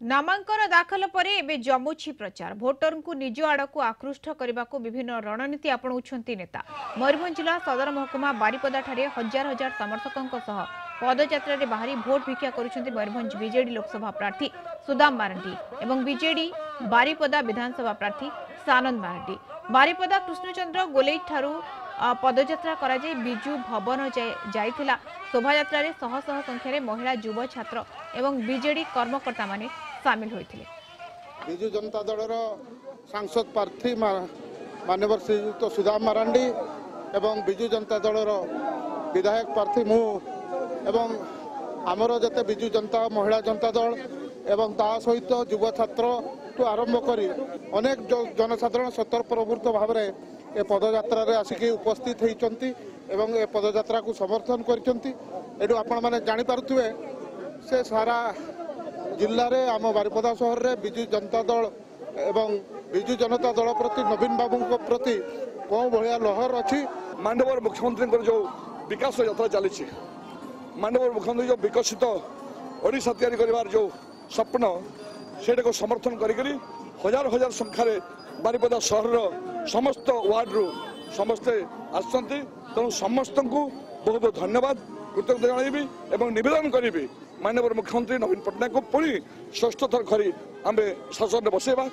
नामांकन दाखल पर एवं जमुछि प्रचार भोटर को निज आड़ को आकृष्ट करने को विभिन्न रणनीति आपणाउछंती नेता। मयूरभंज जिला सदर महकुमा बारिपदा ठारे हजार हजार समर्थकों सह पदयात्रा रे बाहरी भोट भिक्षा करुछंती मयूरभंज बीजेडी लोकसभा प्रार्थी सुदाम मारांडी एवं बीजेडी बारिपदा विधानसभा प्रार्थी सानंद मारांडी। बारिपदा कृष्णचंद्र गोलेई ठारू पदयात्रा कराई बिजु भवन जाइथिला। शोभायात्रा रे शह शह संख्यार महिला युवा छात्र एवं बीजेडी कर्मकर्ता माने सामिल होइथिले। बिजु जनता दलर सांसद प्रार्थी माननीय श्रीयुक्त सुदाम मारांडी एवं बिजु जनता दलर विधायक प्रार्थी मु एवं आमर जते बिजु जनता महिला जनता दल एवं ता सहित युवा छात्र तो आरंभ करी अनेक जनसाधारण स्वतः प्रवृत्त भाव में ए पदयात्रा रे आसिक उपस्थित होती एवं ए पदयात्रा को समर्थन करछंती। एडु आपण माने जानि पारुथिबे से सारा जिल्ला रे आम बारिपदा शहर रे बिजु जनता दल एवं बिजु जनता दल प्रति नवीन बाबू प्रति कौन भाया लहर अच्छी। माननीय मुख्यमंत्री जो विकास यात्रा चली माननीय मुख्यमंत्री जो विकसित ओडिशा तैयारी करिवार जो स्वप्न सेटा को समर्थन करी हजार हजार संख्यार बारिपदा शहर समस्त वार्ड रु समस्ते आसती। तेणु समस्त को बहुत धन्यवाद कृतज्ञता जनइबी एवं निवेदन करी माननीय मुख्यमंत्री नवीन पट्टनायक को पुणी षष्ठ थर खरी आम शासन बसैबा।